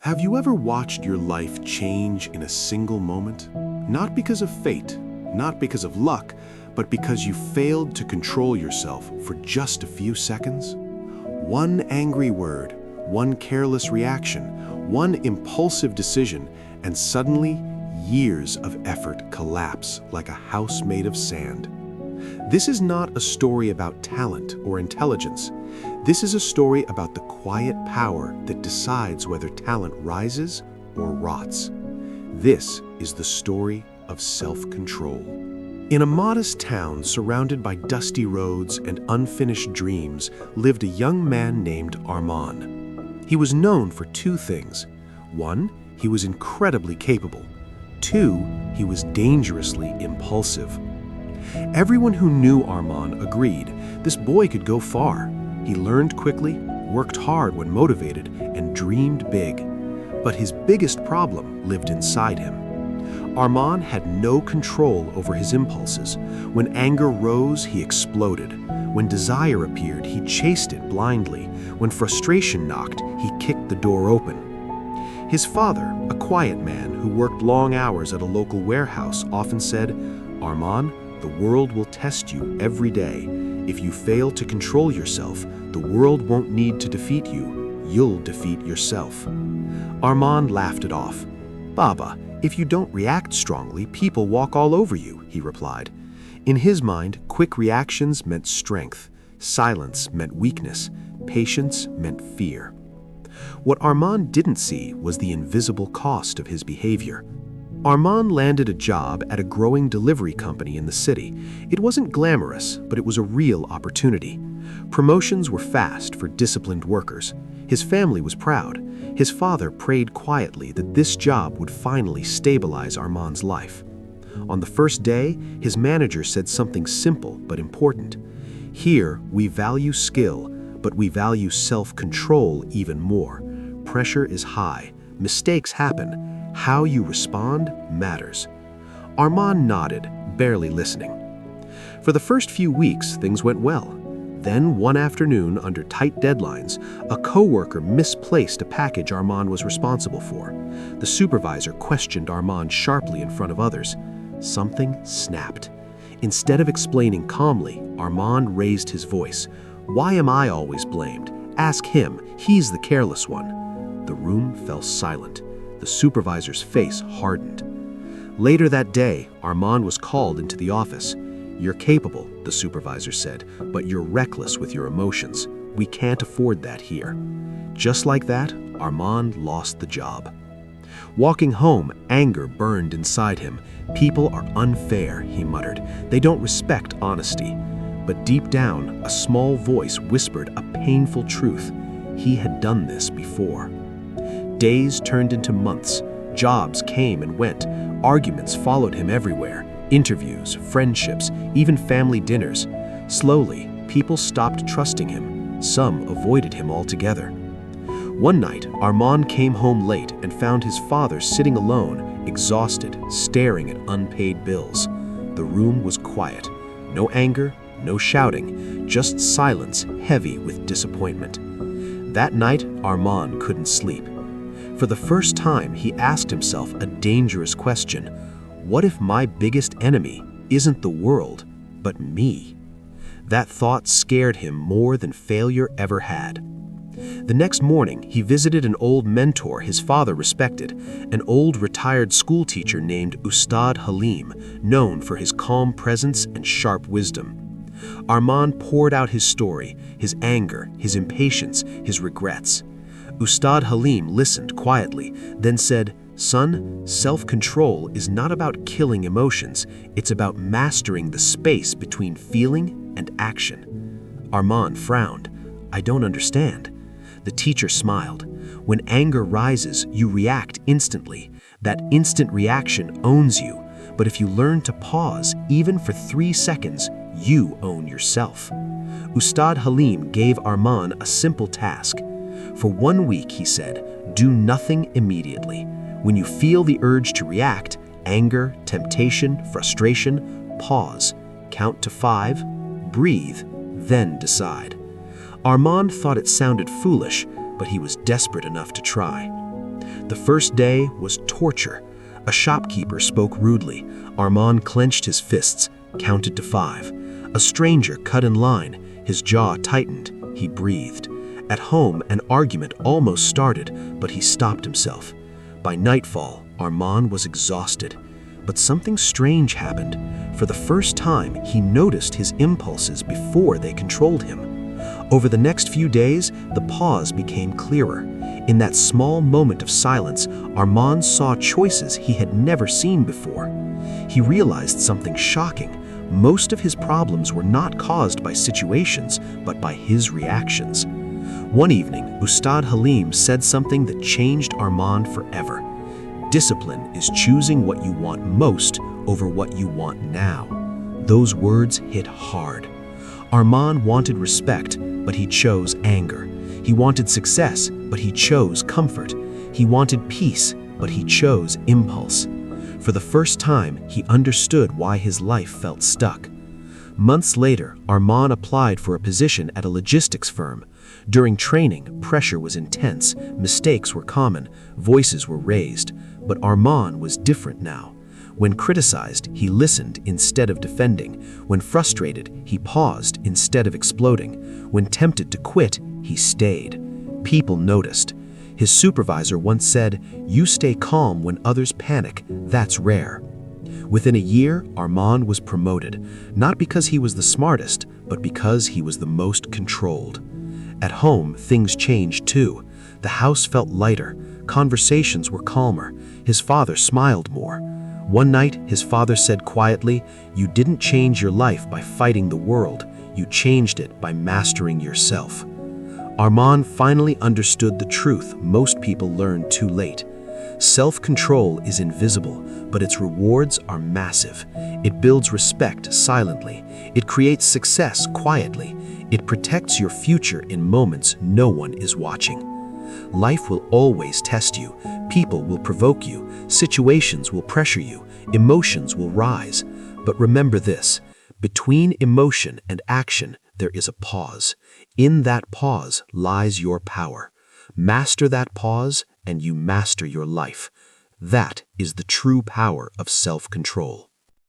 Have you ever watched your life change in a single moment? Not because of fate, not because of luck, but because you failed to control yourself for just a few seconds? One angry word, one careless reaction, one impulsive decision, and suddenly years of effort collapse like a house made of sand. This is not a story about talent or intelligence. This is a story about the quiet power that decides whether talent rises or rots. This is the story of self-control. In a modest town surrounded by dusty roads and unfinished dreams lived a young man named Armand. He was known for two things. One, he was incredibly capable. Two, he was dangerously impulsive. Everyone who knew Armand agreed this boy could go far. He learned quickly, worked hard when motivated, and dreamed big. But his biggest problem lived inside him. Armand had no control over his impulses. When anger rose, he exploded. When desire appeared, he chased it blindly. When frustration knocked, he kicked the door open. His father, a quiet man who worked long hours at a local warehouse, often said, "Armand, the world will test you every day. If you fail to control yourself, the world won't need to defeat you. You'll defeat yourself." Armand laughed it off. "Baba, if you don't react strongly, people walk all over you," he replied. In his mind, quick reactions meant strength. Silence meant weakness. Patience meant fear. What Armand didn't see was the invisible cost of his behavior. Armand landed a job at a growing delivery company in the city. It wasn't glamorous, but it was a real opportunity. Promotions were fast for disciplined workers. His family was proud. His father prayed quietly that this job would finally stabilize Armand's life. On the first day, his manager said something simple but important. "Here, we value skill, but we value self-control even more. Pressure is high. Mistakes happen. How you respond matters." Armand nodded, barely listening. For the first few weeks, things went well. Then, one afternoon, under tight deadlines, a coworker misplaced a package Armand was responsible for. The supervisor questioned Armand sharply in front of others. Something snapped. Instead of explaining calmly, Armand raised his voice. "Why am I always blamed? Ask him. He's the careless one." The room fell silent. The supervisor's face hardened. Later that day, Armand was called into the office. "You're capable," the supervisor said, "but you're reckless with your emotions. We can't afford that here." Just like that, Armand lost the job. Walking home, anger burned inside him. "People are unfair," he muttered. "They don't respect honesty." But deep down, a small voice whispered a painful truth. He had done this before. Days turned into months. Jobs came and went. Arguments followed him everywhere. Interviews, friendships, even family dinners. Slowly, people stopped trusting him. Some avoided him altogether. One night, Armand came home late and found his father sitting alone, exhausted, staring at unpaid bills. The room was quiet. No anger, no shouting, just silence heavy with disappointment. That night, Armand couldn't sleep. For the first time, he asked himself a dangerous question. What if my biggest enemy isn't the world, but me? That thought scared him more than failure ever had. The next morning, he visited an old mentor his father respected, an old retired schoolteacher named Ustad Halim, known for his calm presence and sharp wisdom. Armand poured out his story, his anger, his impatience, his regrets. Ustad Halim listened quietly, then said, "Son, self-control is not about killing emotions. It's about mastering the space between feeling and action." Armand frowned. "I don't understand." The teacher smiled. "When anger rises, you react instantly. That instant reaction owns you. But if you learn to pause, even for 3 seconds, you own yourself." Ustad Halim gave Armand a simple task. For 1 week, he said, do nothing immediately. When you feel the urge to react, anger, temptation, frustration, pause, count to 5, breathe, then decide. Armand thought it sounded foolish, but he was desperate enough to try. The first day was torture. A shopkeeper spoke rudely. Armand clenched his fists, counted to 5. A stranger cut in line. His jaw tightened. He breathed. At home, an argument almost started, but he stopped himself. By nightfall, Armand was exhausted. But something strange happened. For the first time, he noticed his impulses before they controlled him. Over the next few days, the pause became clearer. In that small moment of silence, Armand saw choices he had never seen before. He realized something shocking. Most of his problems were not caused by situations, but by his reactions. One evening, Ustad Halim said something that changed Armand forever. Discipline is choosing what you want most over what you want now. Those words hit hard. Armand wanted respect, but he chose anger. He wanted success, but he chose comfort. He wanted peace, but he chose impulse. For the first time, he understood why his life felt stuck. Months later, Armand applied for a position at a logistics firm. During training, pressure was intense, mistakes were common, voices were raised. But Armand was different now. When criticized, he listened instead of defending. When frustrated, he paused instead of exploding. When tempted to quit, he stayed. People noticed. His supervisor once said, "You stay calm when others panic. That's rare." Within a year, Armand was promoted, not because he was the smartest, but because he was the most controlled. At home, things changed too. The house felt lighter. Conversations were calmer. His father smiled more. One night, his father said quietly, "You didn't change your life by fighting the world. You changed it by mastering yourself." Armand finally understood the truth most people learn too late. Self-control is invisible, but its rewards are massive. It builds respect silently. It creates success quietly. It protects your future in moments no one is watching. Life will always test you. People will provoke you. Situations will pressure you. Emotions will rise. But remember this: between emotion and action, there is a pause. In that pause lies your power. Master that pause, and you master your life. That is the true power of self-control.